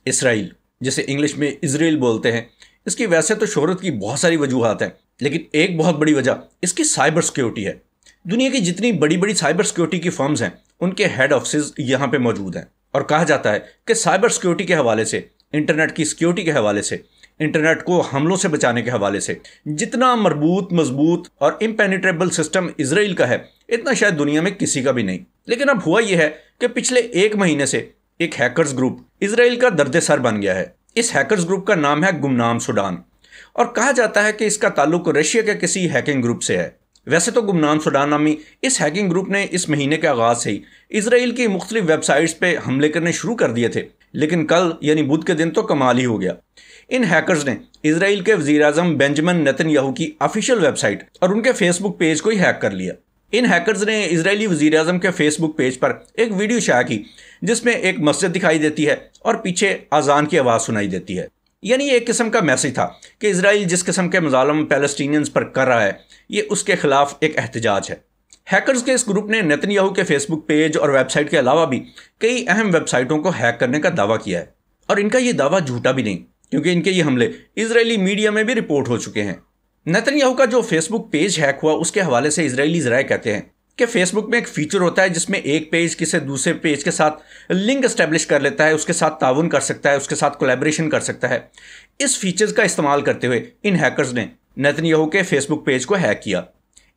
اسرائیل، جسے انگلش میں اسرائیل بولتے ہیں، اس کی ویسے تو شہرت کی بہت ساری وجوہات ہیں، لیکن ایک بہت بڑی وجہ اس کی سائبر سیکیورٹی ہے۔ دنیا کی جتنی بڑی بڑی سائبر سیکیورٹی کی فرمز ہیں ان کے ہیڈ آفسز یہاں پہ موجود ہیں، اور کہا جاتا ہے کہ سائبر سیکیورٹی کے حوالے سے، انٹرنیٹ کی سیکیورٹی کے حوالے سے، انٹرنیٹ کو حملوں سے بچانے کے حوالے سے جتنا مربوط، مضبوط اور امپینیٹریبل سسٹم اسرائیل کا ہے، اتنا شاید دنیا میں کسی کا بھی نہیں۔ لیکن اب ہوا یہ ہے کہ پچھلے ایک مہینے سے ایک ہیکرز گروپ اسرائیل کا درد سر بن گیا ہے۔ اس ہیکرز گروپ کا نام ہے گمنام سوڈان، اور کہا جاتا ہے کہ اس کا تعلق رشیا کے کسی ہیکنگ گروپ سے ہے۔ ویسے تو گمنام سوڈان نامی اس ہیکنگ گروپ نے اس مہینے کے آغاز سے ہی اسرائیل کی مختلف ویب سائٹس پہ حملے کرنے شروع کر دیے تھے، لیکن کل یعنی بدھ کے دن تو کمال ہی ہو گیا۔ ان ہیکرز نے اسرائیل کے وزیر اعظم بنجمن نیتن یاہو کی آفیشیل ویب سائٹ اور ان کے فیس بک پیج کو ہی ہیک کر لیا۔ ان ہیکرز نے اسرائیلی وزیر اعظم کے فیس بک پیج پر ایک ویڈیو شائع کی جس میں ایک مسجد دکھائی دیتی ہے اور پیچھے اذان کی آواز سنائی دیتی ہے۔ یعنی یہ ایک قسم کا میسج تھا کہ اسرائیل جس قسم کے مظالم پیلسٹینینز پر کر رہا ہے، یہ اس کے خلاف ایک احتجاج ہے۔ ہیکرز کے اس گروپ نے نیتن یاہو کے فیس بک پیج اور ویب سائٹ کے علاوہ بھی کئی اہم ویب سائٹوں کو ہیک کرنے کا دعویٰ کیا ہے، اور ان کا یہ دعویٰ جھوٹا بھی نہیں، کیونکہ ان کے یہ حملے اسرائیلی میڈیا میں بھی رپورٹ ہو چکے ہیں۔ نیتن یاہو کا جو فیس بک پیج ہیک ہوا، اس کے حوالے سے اسرائیلی ذرائع کہتے ہیں کہ فیس بک میں ایک فیچر ہوتا ہے جس میں ایک پیج کسی دوسرے پیج کے ساتھ لنک اسٹیبلش کر لیتا ہے، اس کے ساتھ تعاون کر سکتا ہے، اس کے ساتھ کولیبریشن کر سکتا ہے۔ اس فیچرز کا استعمال کرتے ہوئے ان ہیکرز نے نیتن یاہو کے فیس بک پیج کو ہیک کیا۔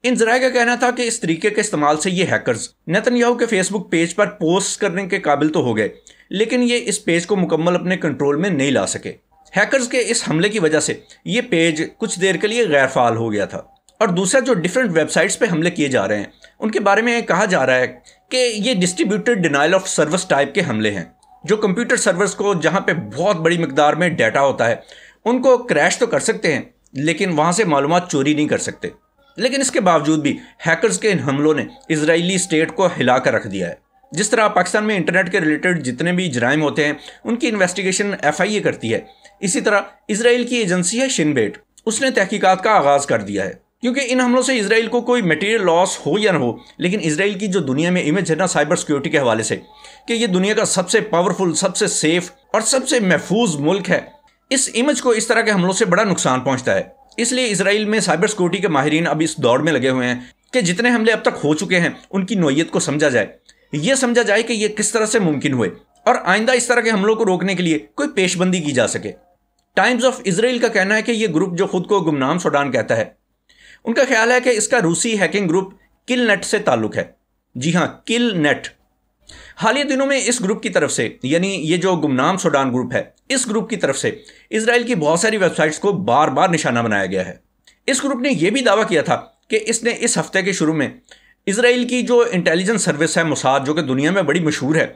ان ذرائع کا کہنا تھا کہ اس طریقے کے استعمال سے یہ ہیکرز نیتن یاہو کے فیس بک پیج پر پوسٹ کرنے کے قابل تو ہو گئے، لیکن یہ اس پیج کو مکمل اپنے کنٹرول میں نہیں لا سکے۔ ہیکرز کے اس حملے کی وجہ سے یہ پیج کچھ دیر کے لیے غیر فعال ہو گیا تھا۔ اور دوسرا، جو ڈیفرنٹ ویب سائٹس پہ حملے کیے جا رہے ہیں ان کے بارے میں کہا جا رہا ہے کہ یہ ڈسٹریبیوٹڈ ڈینائل آف سروس ٹائپ کے حملے ہیں، جو کمپیوٹر سرورز کو جہاں پہ بہت بڑی مقدار میں ڈیٹا ہوتا ہے ان کو کریش تو کر سکتے ہیں، لیکن وہاں سے معلومات چوری نہیں کر سکتے۔ لیکن اس کے باوجود بھی ہیکرز کے ان حملوں نے اسرائیلی اسٹیٹ کو ہلا کر رکھ دیا ہے۔ جس طرح پاکستان میں انٹرنیٹ کے ریلیٹڈ جتنے بھی جرائم ہوتے ہیں ان کی انویسٹیگیشن FIA کرتی ہے، اسی طرح اسرائیل کی ایجنسی ہے شن بیٹ، اس نے تحقیقات کا آغاز کر دیا ہے۔ کیونکہ ان حملوں سے اسرائیل کو کوئی میٹیریل لاس ہو یا نہ ہو، لیکن اسرائیل کی جو دنیا میں امیج ہے نا سائبر سیکیورٹی کے حوالے سے کہ یہ دنیا کا سب سے پاورفل، سب سے سیف اور سب سے محفوظ ملک ہے، اس امیج کو اس طرح کے حملوں سے بڑا نقصان پہنچتا ہے۔ اس لیے اسرائیل میں سائبر سیکیورٹی کے ماہرین اب اس دوڑ میں لگے ہوئے ہیں کہ جتنے حملے اب تک ہو چکے ہیں ان کی نوعیت کو سمجھا جائے، یہ سمجھا جائے کہ یہ کس طرح سے ممکن ہوئے، اور آئندہ اس طرح کے حملوں کو روکنے کے لیے کوئی پیش بندی کی جا سکے۔ ٹائمز آف اسرائیل کا کہنا ہے کہ یہ گروپ جو خود کو گمنام سوڈان کہتا ہے، ان کا خیال ہے کہ اس کا روسی ہیکنگ گروپ کل نیٹ سے تعلق ہے۔ جی ہاں، کل نیٹ۔ حالیہ دنوں میں اس گروپ کی طرف سے، یعنی یہ جو گمنام سوڈان گروپ ہے، اس گروپ کی طرف سے اسرائیل کی بہت ساری ویب سائٹس کو بار بار نشانہ بنایا گیا ہے۔ اس گروپ نے یہ بھی دعویٰ کیا تھا کہ اس نے اس ہفتے کے شروع میں اسرائیل کی جو انٹیلیجنس سروس ہے موساد، جو کہ دنیا میں بڑی مشہور ہے،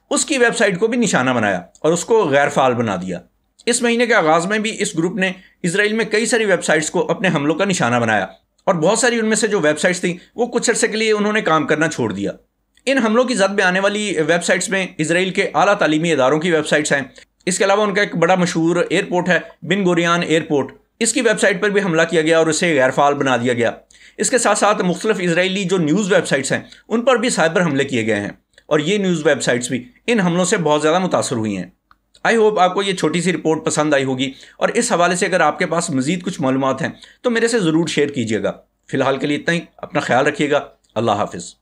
اس کی ویب سائٹ کو بھی نشانہ بنایا اور اس کو غیر فعال بنا دیا۔ اس مہینے کے آغاز میں بھی اس گروپ نے اسرائیل میں کئی ساری ویب سائٹس کو اپنے حملوں کا نشانہ بنایا، اور بہت ساری ان میں سے جو ویب سائٹس تھیں وہ کچھ عرصے کے لیے انہوں نے کام کرنا چھوڑ دیا۔ ان حملوں کی زد میں آنے والی ویب سائٹس میں اسرائیل کے اعلیٰ تعلیمی اداروں کی ویب سائٹس ہیں۔ اس کے علاوہ ان کا ایک بڑا مشہور ایئرپورٹ ہے، بن گوریان ایئرپورٹ، اس کی ویب سائٹ پر بھی حملہ کیا گیا اور اسے غیر فعال بنا دیا گیا۔ اس کے ساتھ ساتھ مختلف اسرائیلی جو نیوز ویب سائٹس ہیں ان پر بھی سائبر حملے کیے گئے ہیں، اور یہ نیوز ویب سائٹس بھی ان حملوں سے بہت زیادہ متاثر ہوئی ہیں۔ آئی ہوپ آپ کو یہ چھوٹی سی رپورٹ پسند آئی ہوگی، اور اس حوالے سے اگر آپ کے پاس مزید کچھ معلومات ہیں تو میرے سے ضرور شیئر کیجیے گا۔ فی الحال کے لیے اتنا ہی، اپنا خیال رکھیے گا، اللہ حافظ۔